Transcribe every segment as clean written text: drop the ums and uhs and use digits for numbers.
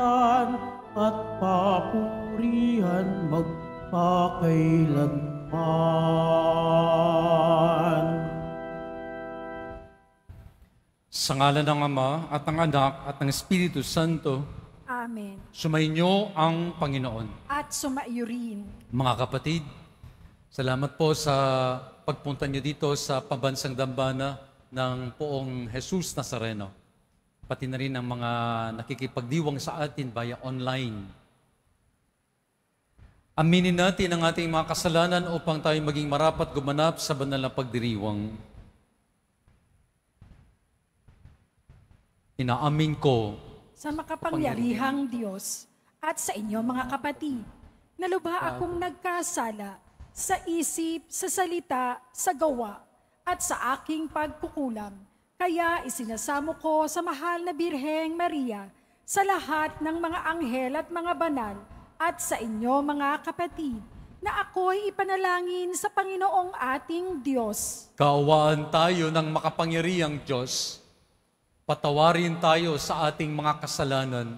kasakitan at papurihan magpakailanman. Sa ngalan ng Ama at ng Anak at ng Espiritu Santo, Amen. sumainyo ang Panginoon. At sumaiyo rin. Mga kapatid, salamat po sa pagpunta niyo dito sa Pambansang Dambana ng Poong Jesus Nazareno. Pati na rin ang mga nakikipagdiwang sa atin via online. Aminin natin ang ating mga kasalanan upang tayo maging marapat gumanap sa banal na pagdiriwang. Inaamin ko Sa makapangyarihang Diyos at sa inyo mga kapatid, na lubha akong nagkasala sa isip, sa salita, sa gawa, at sa aking pagkukulang. Kaya isinasamo ko sa mahal na Birheng Maria, sa lahat ng mga anghel at mga banal, at sa inyo mga kapatid, na ako'y ipanalangin sa Panginoong ating Diyos. kaawaan tayo ng makapangyarihang Diyos. Patawarin tayo sa ating mga kasalanan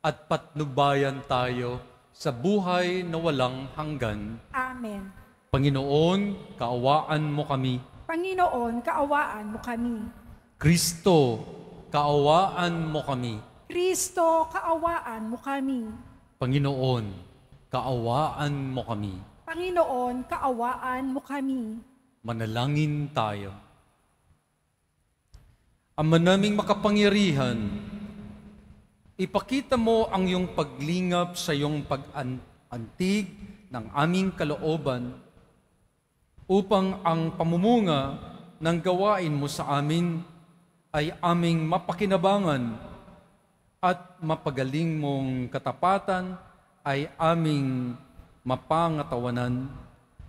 at patnubayan tayo sa buhay na walang hanggan. Amen. Panginoon, kaawaan mo kami. Panginoon, kaawaan mo kami. Kristo, kaawaan mo kami. Kristo, kaawaan mo kami. Panginoon, kaawaan mo kami. Panginoon, kaawaan mo kami. Manalangin tayo. Ama naming makapangyarihan, ipakita mo ang iyong paglingap sa iyong pag-antig ng aming kalooban upang ang pamumunga ng gawain mo sa amin ay aming mapakinabangan at mapagaling mong katapatan ay aming mapangatawanan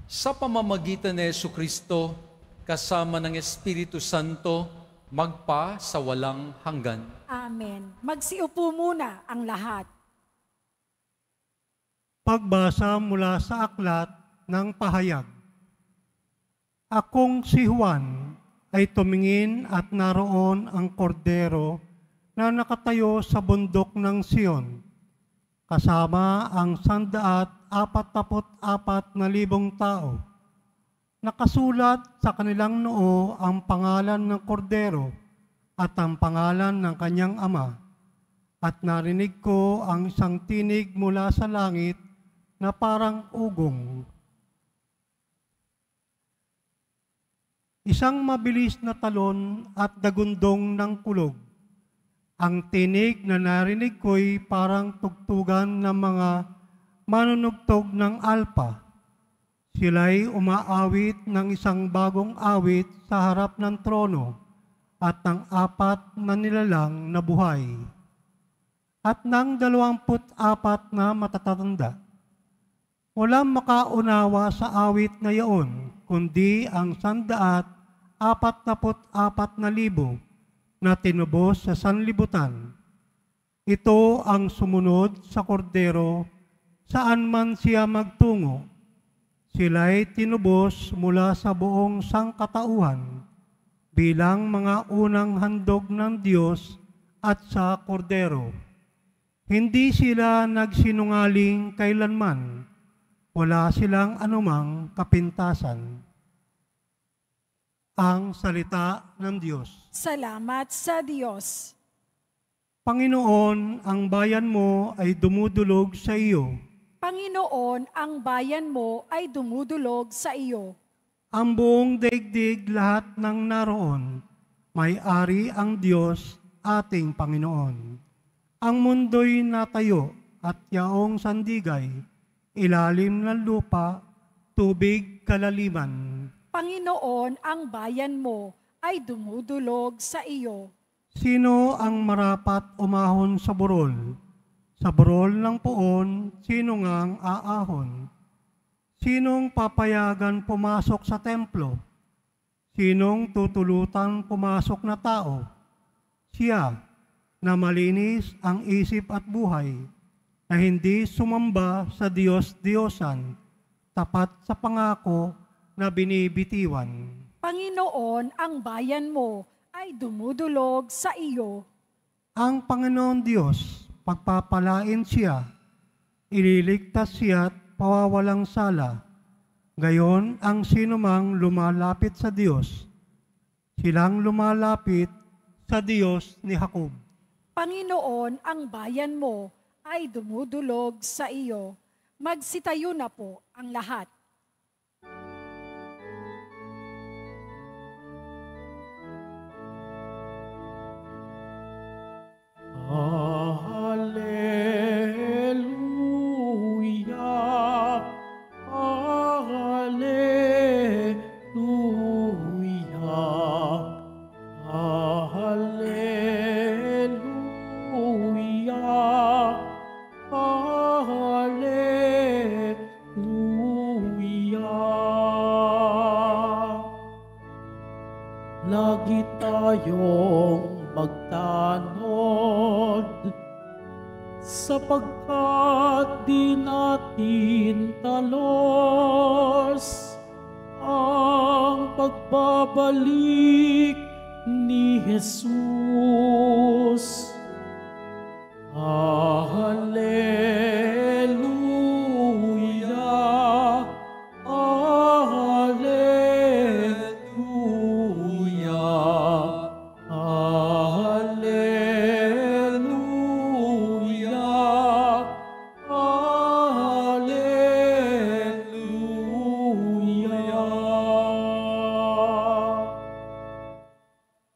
sa pamamagitan ni Jesucristo kasama ng Espiritu Santo magpa sa walang hanggan. Amen. Magsiupo muna ang lahat. Pagbasa mula sa aklat ng pahayag. Akong si Juan ay tumingin at naroon ang kordero na nakatayo sa bundok ng Sion, kasama ang 144,000 tao. Nakasulat sa kanilang noo ang pangalan ng kordero at ang pangalan ng kanyang ama. At narinig ko ang isang tinig mula sa langit na parang ugong. Isang mabilis na talon at dagundong ng kulog. Ang tinig na narinig ko'y parang tugtugan ng mga manunugtog ng alpa. Sila'y umaawit ng isang bagong awit sa harap ng trono at ng 4 na nilalang na buhay at ng 24 na matatanda. Walang makaunawa sa awit na iyon, kundi ang 144,000 na tinubos sa sanlibutan. Ito ang sumunod sa kordero saan man siya magtungo. Sila'y tinubos mula sa buong sangkatauhan bilang mga unang handog ng Diyos at sa kordero. Hindi sila nagsinungaling kailanman. Wala silang anumang kapintasan. Ang salita ng Diyos. Salamat sa Diyos. Panginoon, ang bayan mo ay dumudulog sa iyo. Panginoon, ang bayan mo ay dumudulog sa iyo. Ang buong daigdig lahat ng naroon, may-ari ang Diyos, ating Panginoon. Ang mundo'y natayo at yaong sandigay, ilalim ng lupa, tubig kalaliman. Panginoon, ang bayan mo ay dumudulog sa iyo. Sino ang marapat umahon sa burol? Sa burol ng puon, sino ngang aahon? Sinong papayagan pumasok sa templo? Sinong tutulutan pumasok na tao? Siya na malinis ang isip at buhay, na hindi sumamba sa Diyos-Diyosan, tapat sa pangako na binibitiwan. Panginoon, ang bayan mo ay dumudulog sa iyo. Ang Panginoon Diyos, pagpapalain siya, ililigtas siya at pawawalang sala. Gayon ang sinumang lumalapit sa Diyos, silang lumalapit sa Diyos ni Jacob. Panginoon, ang bayan mo ay dumudulog sa iyo. Magsitayo na po ang lahat. Hallelujah, Hallelujah, Hallelujah, Hallelujah. Lagi tayong magtanod, sapagkat di natin talos ang pagbabalik ni Jesus. Hallelujah, Hallelujah, Hallelujah, Hallelujah.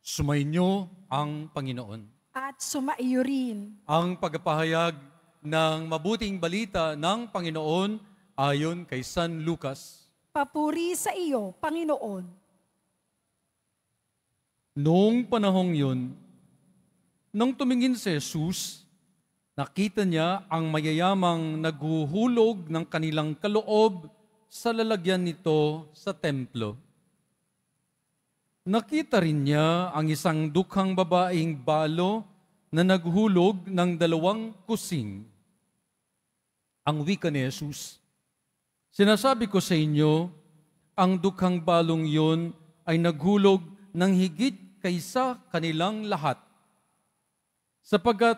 Sumainyo ang Panginoon. At sumaiyo rin. Ang pagpapahayag ng mabuting balita ng Panginoon ayon kay San Lucas. Papuri sa iyo, Panginoon. Noong panahong yun, nang tumingin si Jesus, nakita niya ang mayayamang naghuhulog ng kanilang kaloob sa lalagyan nito sa templo. Nakita rin niya ang isang dukhang babaeng balo na naghulog ng 2 kusing. Ang wika ni Jesus, sinasabi ko sa inyo, ang dukhang balong yun ay naghulog ng higit kaysa kanilang lahat. Sapagkat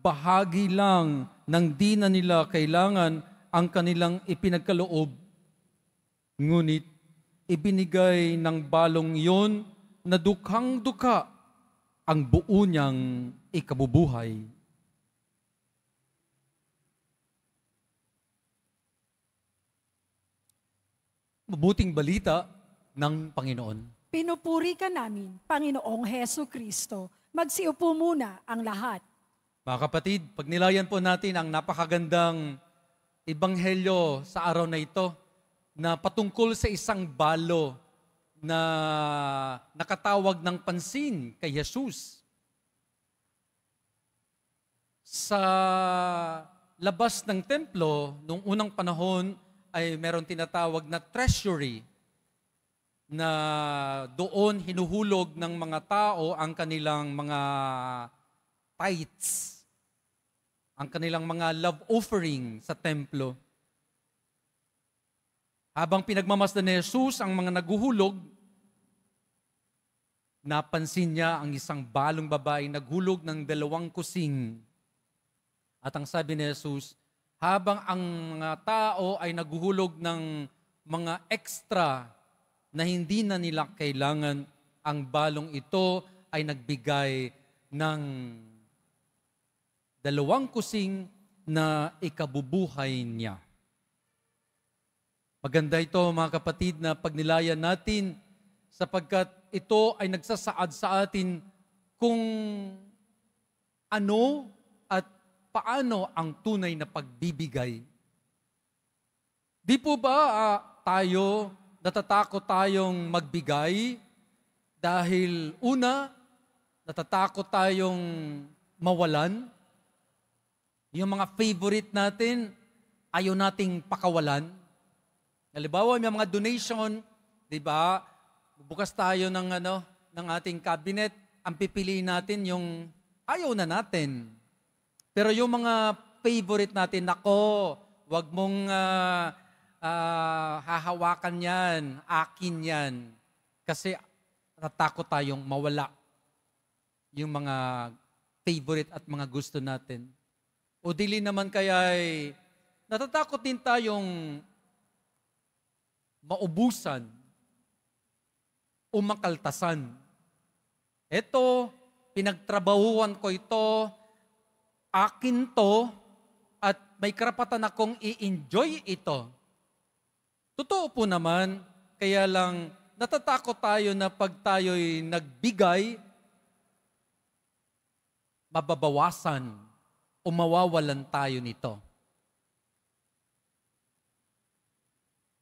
bahagi lang ng di na nila kailangan ang kanilang ipinagkaloob. Ngunit ibinigay ng balong yon na dukhang-dukha ang buo niyang ikabubuhay. Mabuting balita ng Panginoon. Pinupuri ka namin, Panginoong Hesu Kristo. Magsiupo muna ang lahat. Mga kapatid, pagnilayan po natin ang napakagandang ebanghelyo sa araw na ito na patungkol sa isang balo na nakatawag ng pansin kay Jesus. Sa labas ng templo, noong unang panahon ay meron tinatawag na treasury na doon hinuhulog ng mga tao ang kanilang mga tithes, ang kanilang mga love offering sa templo. Habang pinagmamasdan ni Jesus ang mga naguhulog, napansin niya ang isang balong babae naghulog ng 2 kusing. At ang sabi ni Jesus, habang ang mga tao ay naguhulog ng mga extra na hindi na nila kailangan, ang balong ito ay nagbigay ng 2 kusing na ikabubuhay niya. Maganda ito mga kapatid na pagnilayan natin sapagkat ito ay nagsasaad sa atin kung ano at paano ang tunay na pagbibigay. Di po ba tayo natatakot tayong magbigay dahil una, natatakot tayong mawalan? Yung mga favorite natin, ayaw nating pakawalan. Halimbawa, may mga donation, di ba? Bukas tayo ng ating cabinet, ang pipiliin natin yung ayaw na natin. Pero yung mga favorite natin, nako, wag mong hahawakan yan, akin yan. Kasi natakot tayong mawala yung mga favorite at mga gusto natin. O dili naman kaya'y natatakot din tayong maubusan o makaltasan. Ito, pinagtrabahuan ko ito, akin to, at may karapatan akong i-enjoy ito. Totoo po naman, kaya lang natatakot tayo na pag tayo'y nagbigay, mababawasan o mawawalan tayo nito.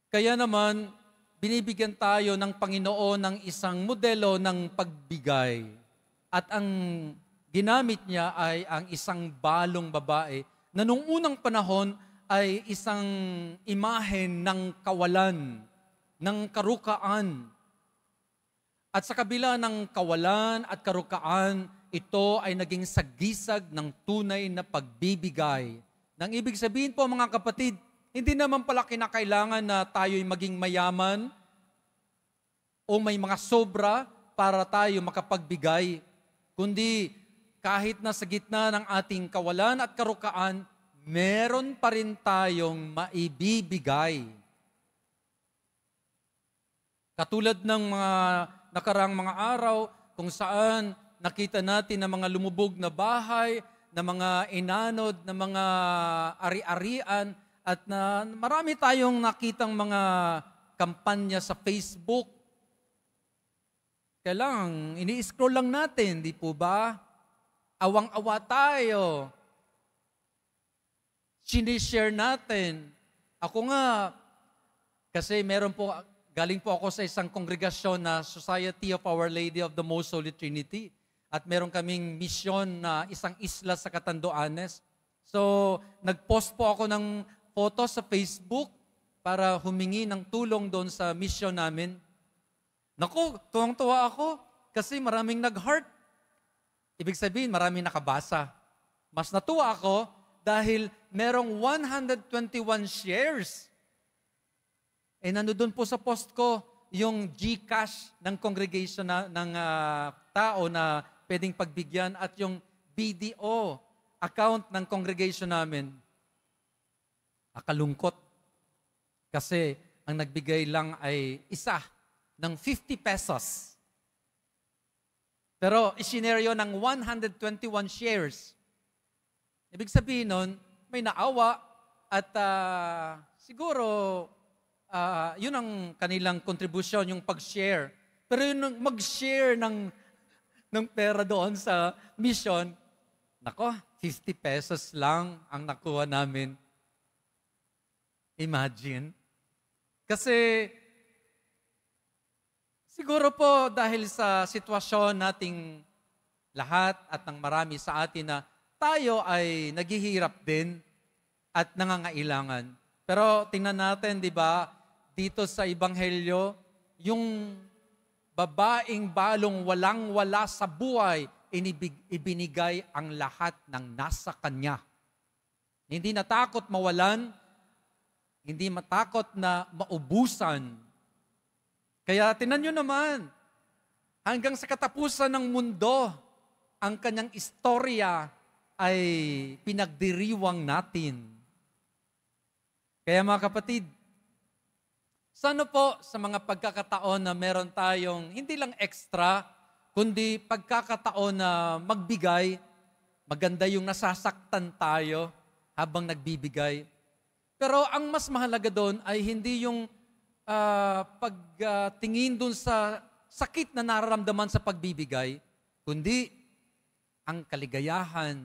Kaya naman, binibigyan tayo ng Panginoon ng isang modelo ng pagbigay. At ang ginamit niya ay ang isang balong babae na nung unang panahon ay isang imahe ng kawalan, ng karukaan. At sa kabila ng kawalan at karukaan, ito ay naging sagisag ng tunay na pagbibigay. Nang ibig sabihin po mga kapatid, hindi naman pala kinakailangan na tayo'y maging mayaman o may mga sobra para tayo makapagbigay, kundi kahit na sa gitna ng ating kawalan at karukaan, meron pa rin tayong maibibigay. Katulad ng mga nakaraang mga araw kung saan nakita natin na mga lumubog na bahay, na mga inanod, na mga ari-arian, at na marami tayong nakitang mga kampanya sa Facebook. Kailangan, ini-scroll lang natin, di po ba? Awang-awa tayo. Sinishare natin. Ako nga, kasi galing po ako sa isang kongregasyon na Society of Our Lady of the Most Holy Trinity. At meron kaming misyon na isang isla sa Catanduanes. So, nag-post po ako ng photo sa Facebook para humingi ng tulong doon sa misyon namin. Naku, tuwang-tuwa ako kasi maraming nag-heart. Ibig sabihin, maraming nakabasa. Mas natuwa ako dahil merong 121 shares. Nandun po sa post ko yung GCash ng congregation ng tao na pwedeng pagbigyan at yung BDO account ng congregation namin. Akalungkot. Kasi ang nagbigay lang ay isa ng 50 pesos. Pero isinaryo ng 121 shares. Ibig sabihin nun, may naawa at siguro yun ang kanilang kontribusyon, yung pag-share. Pero yung mag-share ng pera doon sa mission, nako, 50 pesos lang ang nakuha namin. Imagine. Kasi siguro po dahil sa sitwasyon nating lahat at ng marami sa atin na tayo ay naghihirap din at nangangailangan. Pero tingnan natin, di ba, dito sa Ebanghelyo, yung babaeng balong walang-wala sa buhay, ibinigay ang lahat ng nasa kanya. Hindi natakot mawalan, hindi matakot na maubusan. Kaya tinan nyo naman, hanggang sa katapusan ng mundo, ang kanyang istorya ay pinagdiriwang natin. Kaya mga kapatid, sana po sa mga pagkakataon na meron tayong hindi lang extra, kundi pagkakataon na magbigay, maganda yung nasasaktan tayo habang nagbibigay. Pero ang mas mahalaga doon ay hindi yung pagtingin doon sa sakit na nararamdaman sa pagbibigay, kundi ang kaligayahan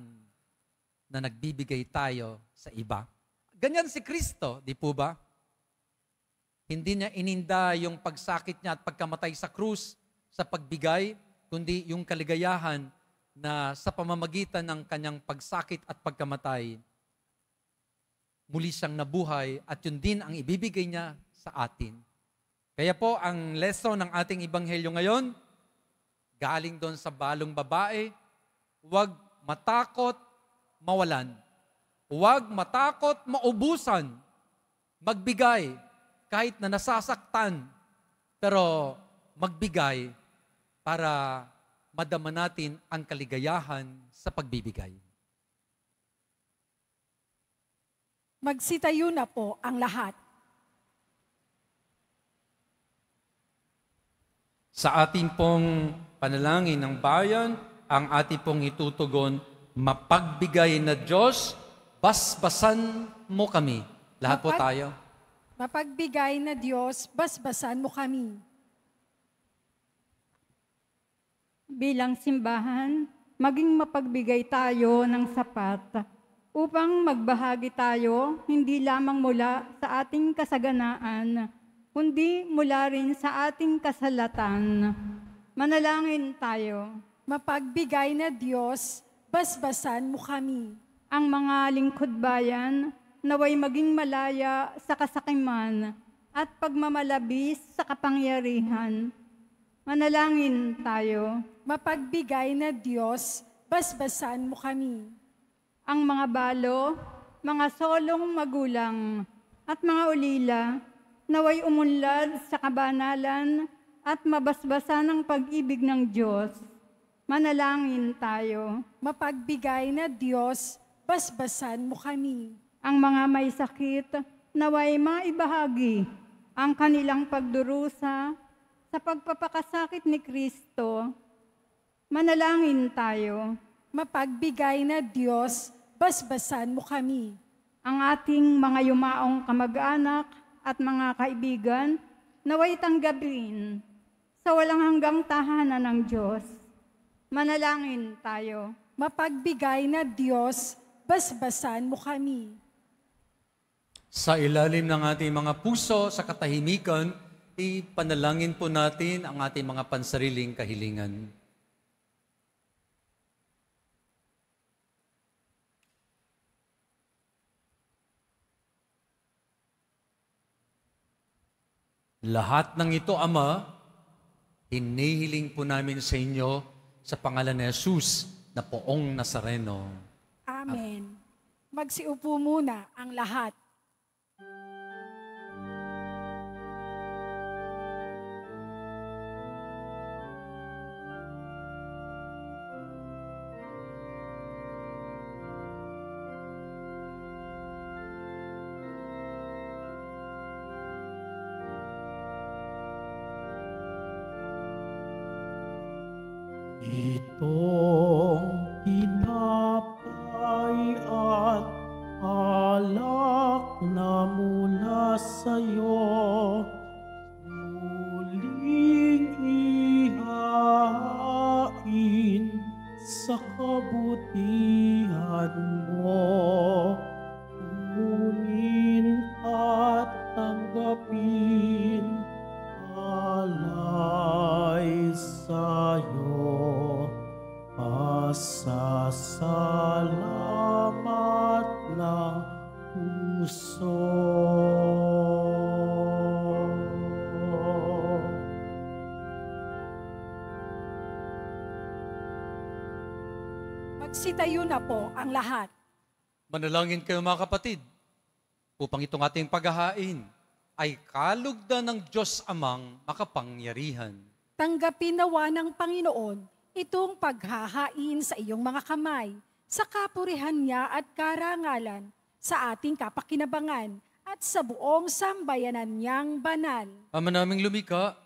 na nagbibigay tayo sa iba. Ganyan si Kristo, di po ba? Hindi niya ininda yung pagsakit niya at pagkamatay sa krus sa pagbigay, kundi yung kaligayahan na sa pamamagitan ng kanyang pagsakit at pagkamatay, muli siyang nabuhay at yun din ang ibibigay niya sa atin. Kaya po, ang lesson ng ating ebanghelyo ngayon, galing doon sa balong babae, huwag matakot mawalan. Huwag matakot maubusan. Magbigay kahit na nasasaktan, pero magbigay para madama natin ang kaligayahan sa pagbibigay. Magsitayo na po ang lahat. Sa ating pong panalangin ng bayan, ang ating pong itutugon, mapagbigay na Diyos, basbasan mo kami. Lahat po tayo. Mapagbigay na Diyos, basbasan mo kami. Bilang simbahan, maging mapagbigay tayo ng sapat upang magbahagi tayo hindi lamang mula sa ating kasaganaan, kundi mula rin sa ating kasalatan. Manalangin tayo. Mapagbigay na Diyos, basbasan mo kami. Ang mga lingkod bayan, naway maging malaya sa kasakiman at pagmamalabis sa kapangyarihan. Manalangin tayo. Mapagbigay na Diyos, basbasan mo kami. Ang mga balo, mga solong magulang, at mga ulila, naway umunlad sa kabanalan at mabasbasan ng pag-ibig ng Diyos. Manalangin tayo. Mapagbigay na Diyos, basbasan mo kami. Ang mga may sakit, naway maibahagi ang kanilang pagdurusa sa pagpapakasakit ni Kristo. Manalangin tayo. Mapagbigay na Diyos, basbasan mo kami. Ang ating mga yumaong kamag-anak at mga kaibigan, naway tanggapin sa walang hanggang tahanan ng Diyos. Manalangin tayo. Mapagbigay na Diyos, basbasan mo kami. Sa ilalim ng ating mga puso, sa katahimikan, ipanalangin po natin ang ating mga pansariling kahilingan. Lahat ng ito, Ama, hinihiling po namin sa inyo sa pangalan ni Jesus na Poong Nazareno. Amen. Magsiupo muna ang lahat. Itong tinapay at alak na mula sa'yo, muling ihahain sa kabutihan mo. Kunin at tanggapin alay sa'yo. Pasasalamat ng puso. Magsitayo na po ang lahat. Manalangin kayo mga kapatid, upang itong ating paghahain ay kalugdan ng Diyos Amang makapangyarihan. Tanggapin nawa ng Panginoon itong paghahain sa iyong mga kamay, sa kapurihan niya at karangalan, sa ating kapakinabangan, at sa buong sambayanan niyang banal. Ama naming lumikha,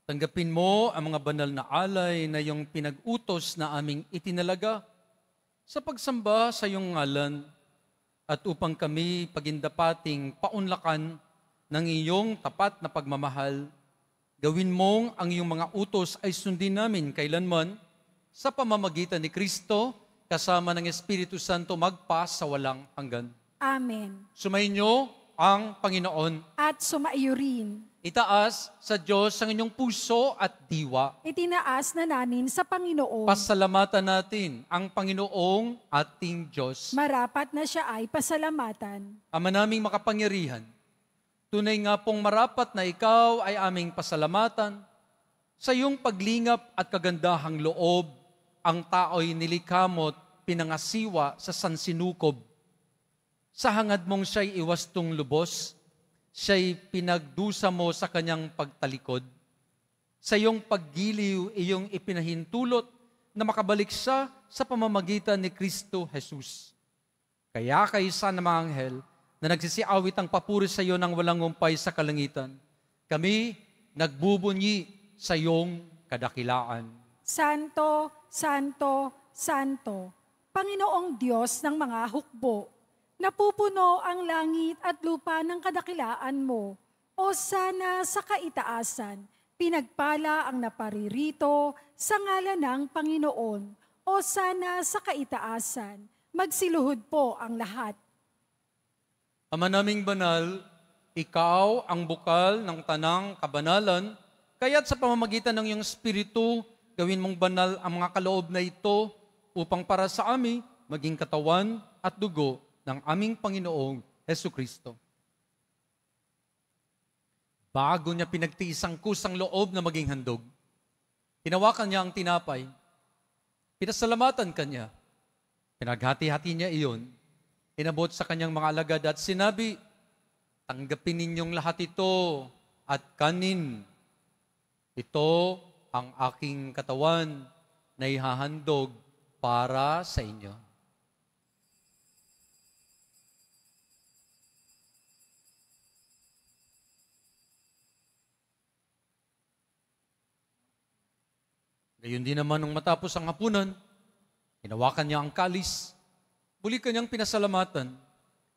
tanggapin mo ang mga banal na alay na iyong pinag-utos na aming itinalaga sa pagsamba sa iyong ngalan at upang kami pagindapating paunlakan ng iyong tapat na pagmamahal. Gawin mong ang iyong mga utos ay sundin namin kailanman sa pamamagitan ni Kristo kasama ng Espiritu Santo magpas sa walang hanggan. Amen. Sumainyo ang Panginoon. At sumaiyo rin. Itaas sa Diyos ang inyong puso at diwa. Itinaas na namin sa Panginoon. Pasalamatan natin ang Panginoong ating Diyos. Marapat na siya ay pasalamatan. Ama naming makapangyarihan, tunay nga pong marapat na ikaw ay aming pasalamatan. Sa iyong paglingap at kagandahang loob, ang tao'y nilikha mo't pinangasiwa sa sansinukob. Sa hangad mong siya'y iwastong lubos, siya'y pinagdusa mo sa kanyang pagtalikod. Sa iyong paggiliw, iyong ipinahintulot na makabalik siya sa pamamagitan ni Kristo Jesus. Kaya kaysa ng mga anghel na nagsisiawit ang papuri sa iyo ng walang ngumpay sa kalangitan. Kami nagbubunyi sa iyong kadakilaan. Santo, Santo, Santo, Panginoong Diyos ng mga hukbo, napupuno ang langit at lupa ng kadakilaan mo. O sana sa kaitaasan, pinagpala ang naparirito sa ngalan ng Panginoon. O sana sa kaitaasan, magsiluhod po ang lahat. Ama naming banal, ikaw ang bukal ng tanang kabanalan, kaya't sa pamamagitan ng iyong Espiritu, gawin mong banal ang mga kaloob na ito upang para sa amin maging katawan at dugo ng aming Panginoong Hesukristo. Bago niya pinagtiis ang kusang loob na maging handog, hinawakan niya ang tinapay, pinasalamatan kanya, pinaghati-hati niya iyon, inabot sa kanyang mga alagad at sinabi, tanggapin ninyong lahat ito at kanin. Ito ang aking katawan na ihahandog para sa inyo. Gayon din naman nung matapos ang hapunan, hinawakan niya ang kalis, muli kanyang pinasalamatan,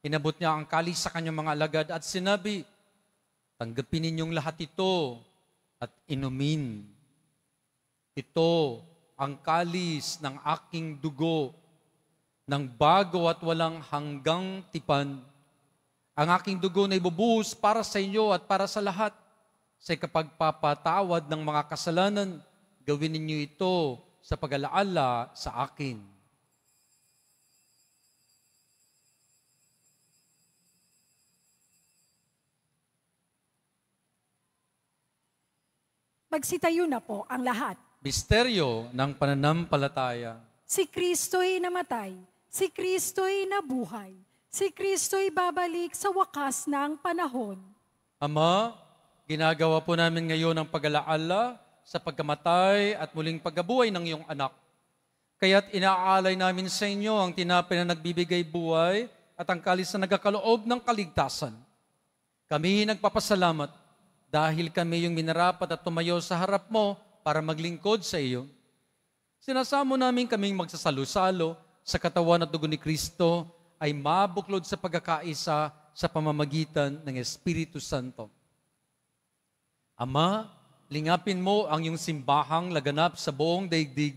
inabot niya ang kalis sa kanyang mga alagad at sinabi, tanggapin ninyong lahat ito at inumin. Ito ang kalis ng aking dugo, ng bago at walang hanggang tipan. Ang aking dugo na ibubuhos para sa inyo at para sa lahat. Sa ikapagpapatawad ng mga kasalanan, gawin ninyo ito sa pag-alaala sa akin. Magsitayo na po ang lahat. Misteryo ng pananampalataya. Si Kristo'y namatay, si Kristo'y nabuhay, si Kristo'y babalik sa wakas ng panahon. Ama, ginagawa po namin ngayon ang pag-alaala sa pagkamatay at muling pagkabuhay ng iyong anak. Kaya't inaalay namin sa inyo ang tinapay na nagbibigay buhay at ang kalis na nagkakaloob ng kaligtasan. Kami nagpapasalamat dahil kami yung minarapat at tumayo sa harap mo para maglingkod sa iyo. Sinasamo namin kaming magsasalo-salo sa katawan at dugo ni Kristo ay mabuklod sa pagkakaisa sa pamamagitan ng Espiritu Santo. Ama, lingapin mo ang iyong simbahang laganap sa buong daigdig.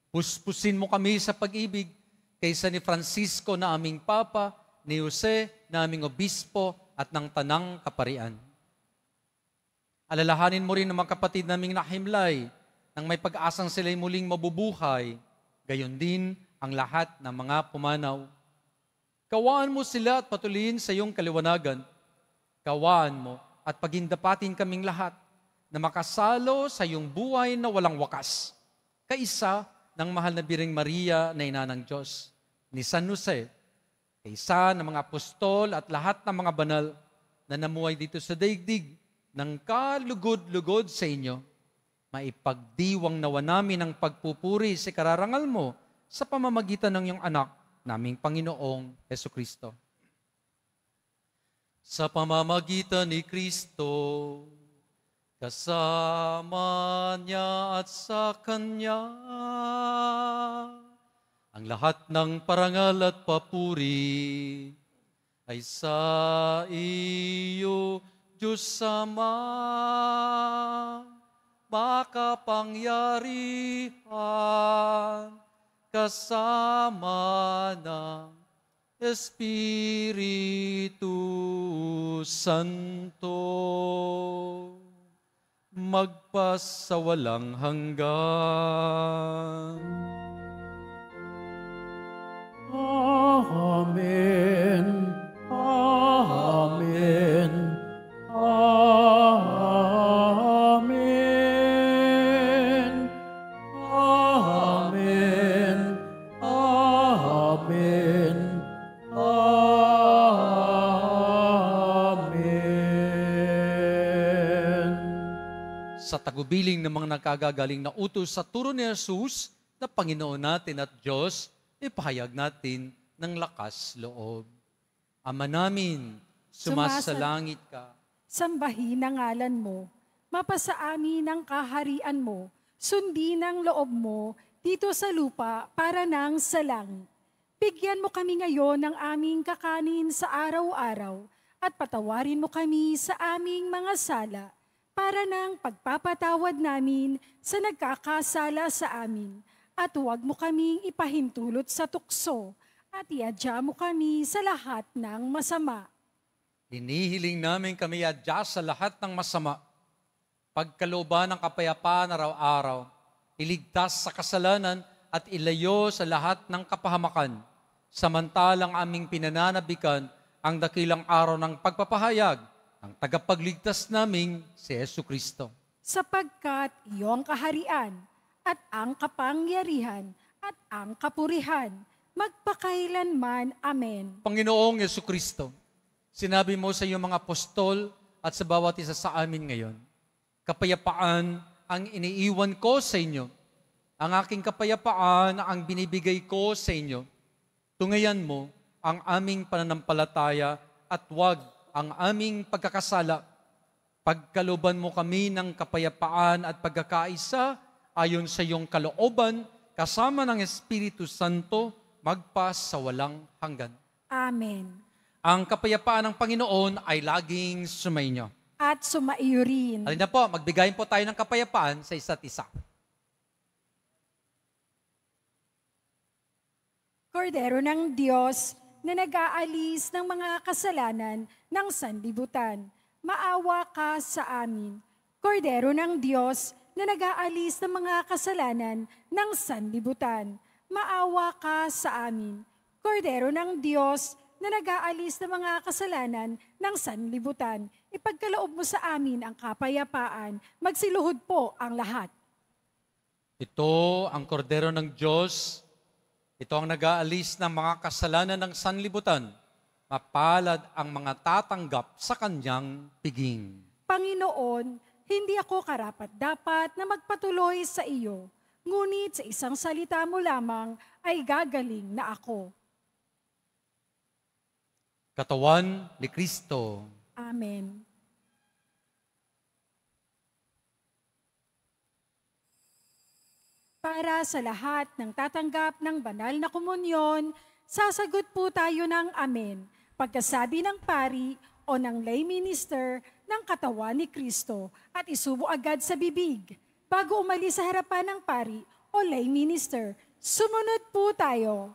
Puspusin mo kami sa pag-ibig kaysa ni Francisco na aming Papa, ni Jose na aming Obispo at ng Tanang Kaparian. Alalahanin mo rin ang mga kapatid naming nahimlay nang may pag-asang sila'y muling mabubuhay, gayon din ang lahat ng mga pumanaw. Kawaan mo sila at patuloyin sa iyong kaliwanagan. Kawaan mo at pagindapatin kaming lahat na makasalo sa iyong buhay na walang wakas, kaisa ng mahal na Birheng Maria na ina ng Diyos, ni San Jose, kaisa ng mga apostol at lahat ng mga banal na namuhay dito sa daigdig ng kalugod-lugod sa inyo, maipagdiwang nawa namin ang pagpupuri sa kararangal mo sa pamamagitan ng iyong anak, naming Panginoong Hesukristo. Sa pamamagitan ni Kristo, kasama niya at sa Kanya, ang lahat ng parangal at papuri ay sa iyo, Diyos Ama, makapangyarihan, kasama ng Espiritu Santo, magpasawalang hanggan. Amen. Amen. Amen. Amen. Amen. Amen. Sa tagubiling ng mga nakagagaling na utos sa turo ni Jesus na Panginoon natin at Diyos, ipahayag natin ng lakas loob. Ama namin, sumasalangit ka. Sambahin ang ngalan mo, mapasa amin ang kaharian mo, sundin ang loob mo dito sa lupa para nang sa langit. Bigyan mo kami ngayon ng aming kakanin sa araw-araw at patawarin mo kami sa aming mga sala para nang pagpapatawad namin sa nagkakasala sa amin. At huwag mo kaming ipahintulot sa tukso at iadya mo kami sa lahat ng masama. Hinihiling namin kami adya sa lahat ng masama. Pagkalooban ng kapayapaan araw-araw, iligtas sa kasalanan at ilayo sa lahat ng kapahamakan. Samantalang aming pinananabikan ang dakilang araw ng pagpapahayag ng tagapagligtas naming si Jesucristo. Sapagkat iyong kaharian at ang kapangyarihan at ang kapurihan, magpakailanman. Amen. Panginoong Jesucristo, sinabi mo sa iyong mga apostol at sa bawat isa sa amin ngayon, kapayapaan ang iniiwan ko sa inyo. Ang aking kapayapaan ang binibigay ko sa inyo. Tungayan mo ang aming pananampalataya at huwag ang aming pagkakasala. Pagkalooban mo kami ng kapayapaan at pagkakaisa ayon sa iyong kalooban, kasama ng Espiritu Santo, magpas sa walang hanggan. Amen. Ang kapayapaan ng Panginoon ay laging sumainyo. At sumaiyo rin. Halina po, magbigayin po tayo ng kapayapaan sa isa't isa. Kordero ng Diyos na nag-aalis ng mga kasalanan ng sanlibutan, maawa ka sa amin. Kordero ng Diyos na nag-aalis ng mga kasalanan ng sanlibutan, maawa ka sa amin. Kordero ng Diyos na nag-aalis ng mga kasalanan ng sanlibutan, ipagkaloob mo sa amin ang kapayapaan, magsiluhod po ang lahat. Ito ang kordero ng Diyos. Ito ang nag-aalis ng mga kasalanan ng sanlibutan. Mapalad ang mga tatanggap sa kanyang piging. Panginoon, hindi ako karapat-dapat na magpatuloy sa iyo, ngunit sa isang salita mo lamang ay gagaling na ako. Katawan ni Kristo. Amen. Para sa lahat ng tatanggap ng banal na komunyon, sasagot po tayo ng amen. Pagkasabi ng pari o ng lay minister ng katawan ni Kristo at isubo agad sa bibig. Bago umalis sa harapan ng pari o lay minister, sumunod po tayo.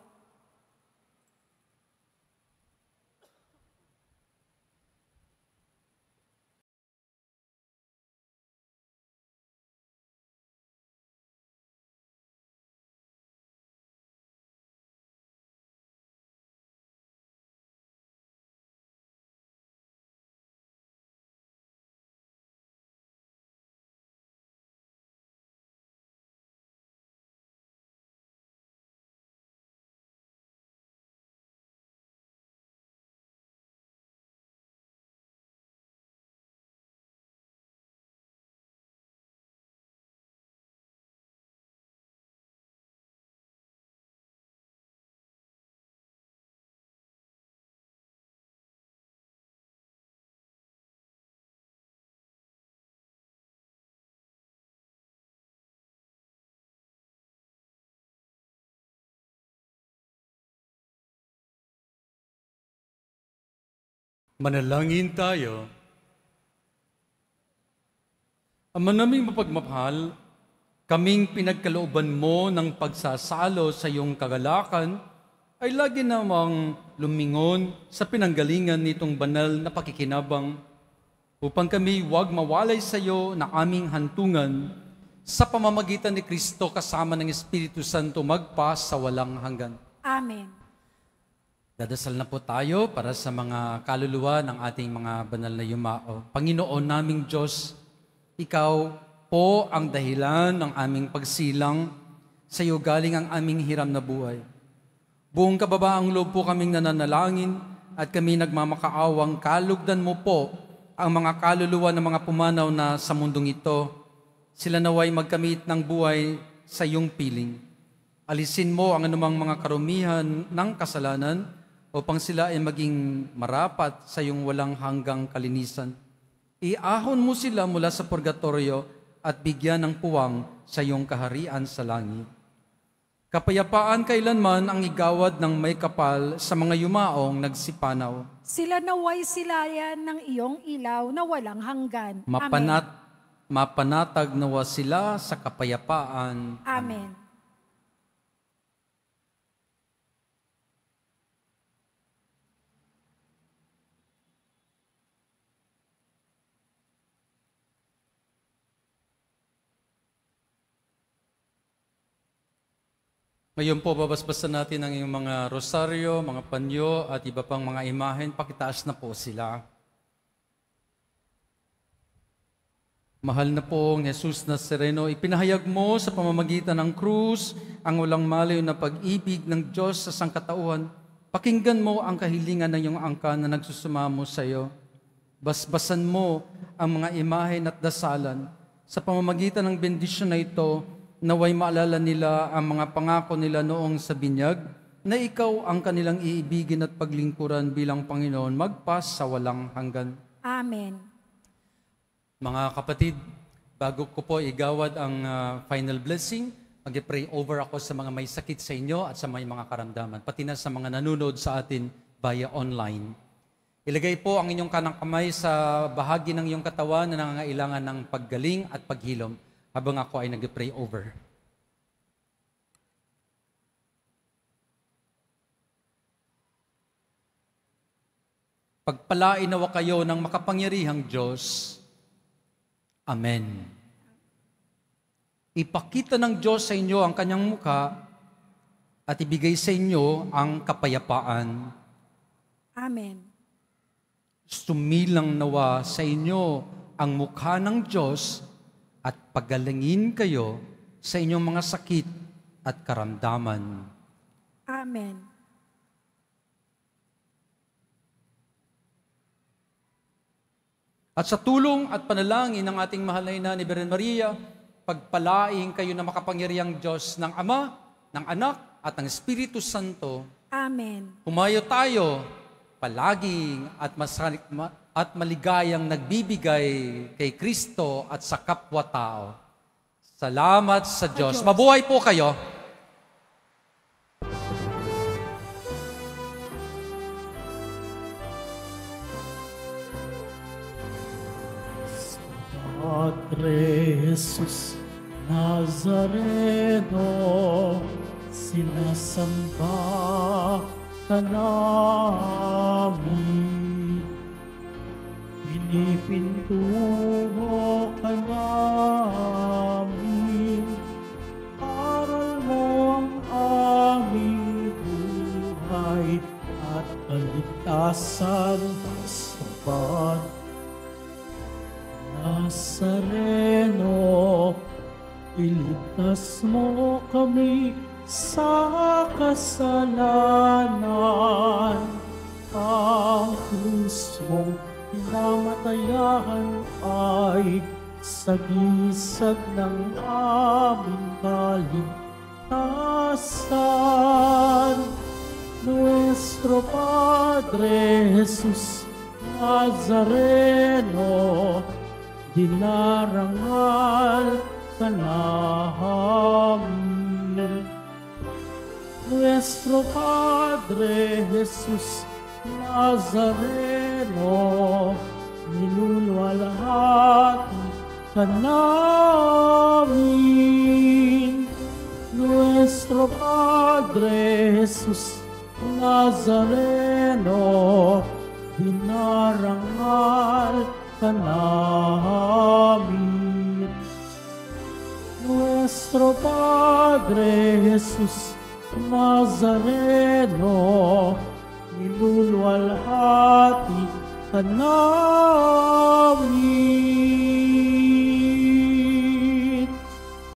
Manalangin tayo. Ama naming mapagmahal, kaming pinagkalooban mo ng pagsasalo sa iyong kagalakan ay lagi namang lumingon sa pinanggalingan nitong banal na pakikinabang upang kami huwag mawalay sa iyo na aming hantungan sa pamamagitan ni Kristo kasama ng Espiritu Santo magpas sa walang hanggan. Amen. Dadasal na po tayo para sa mga kaluluwa ng ating mga banal na yumao. Panginoon naming Diyos, Ikaw po ang dahilan ng aming pagsilang, sa iyo galing ang aming hiram na buhay. Buong kababaang loob po kaming nananalangin at kami nagmamakaawang kalugdan mo po ang mga kaluluwa ng mga pumanaw na sa mundong ito. Sila naway magkamit ng buhay sa iyong piling. Alisin mo ang anumang mga karumihan ng kasalanan, upang sila ay maging marapat sa iyong walang hanggang kalinisan. Iahon mo sila mula sa purgatorio at bigyan ng puwang sa iyong kaharian sa langit. Kapayapaan kailanman ang igawad ng may kapal sa mga yumaong nagsipanaw. Sila naway silayan ng iyong ilaw na walang hanggan. Mapanatag nawa sila sa kapayapaan. Amen. Ngayon po, babasbasan natin ang iyong mga rosaryo, mga panyo, at iba pang mga imahen. Pakitaas na po sila. Mahal na pong Jesus Nazareno, ipinahayag mo sa pamamagitan ng krus ang walang malayo na pag-ibig ng Diyos sa sangkatauhan. Pakinggan mo ang kahilingan ng iyong angkan na nagsusumamo sa iyo. Basbasan mo ang mga imahen at dasalan. Sa pamamagitan ng bendisyon na ito, naway maalala nila ang mga pangako nila noong sa binyag, na ikaw ang kanilang iibigin at paglingkuran bilang Panginoon magpas sa walang hanggan. Amen. Mga kapatid, bago ko po igawad ang final blessing, mag-pray over ako sa mga may sakit sa inyo at sa may mga karamdaman, pati na sa mga nanonood sa atin via online. Ilagay po ang inyong kanang kamay sa bahagi ng iyong katawan na nangangailangan ng paggaling at paghilom habang ako ay nag-pray over. Pagpalain nawa kayo ng makapangyarihang Diyos. Amen. Ipakita ng Diyos sa inyo ang kanyang mukha at ibigay sa inyo ang kapayapaan. Amen. Sumilang nawa sa inyo ang mukha ng Diyos at pagalingin kayo sa inyong mga sakit at karamdaman. Amen. At sa tulong at panalangin ng ating mahal na ina ni Birhen Maria, pagpalaing kayo na makapangyarihang Diyos ng Ama, ng Anak, at ng Espiritu Santo. Amen. Humayo tayo palaging at maligayang nagbibigay kay Kristo at sa kapwa-tao. Salamat sa Diyos. Mabuhay po kayo. Padre Jesus Nazareno, sinasamba ka namin. Pinipintuho ka namin. Aral mo ang aming buhay at kaligtasan sa bawat Nazareno, iligtas mo kami sa kasalanan. Ang krus mong pinamatayan ay sagisag ng aming kaligtasan. Nuestro Padre Jesus Nazareno, dinarangal ka namin. Nuestro Padre Jesus Nazareno, niluluwalhati ka namin. Nuestro Padre Jesus Nazareno, dinarangal ka namin. Nuestro Padre Jesus Nazareno, niluluwalhati ka namin.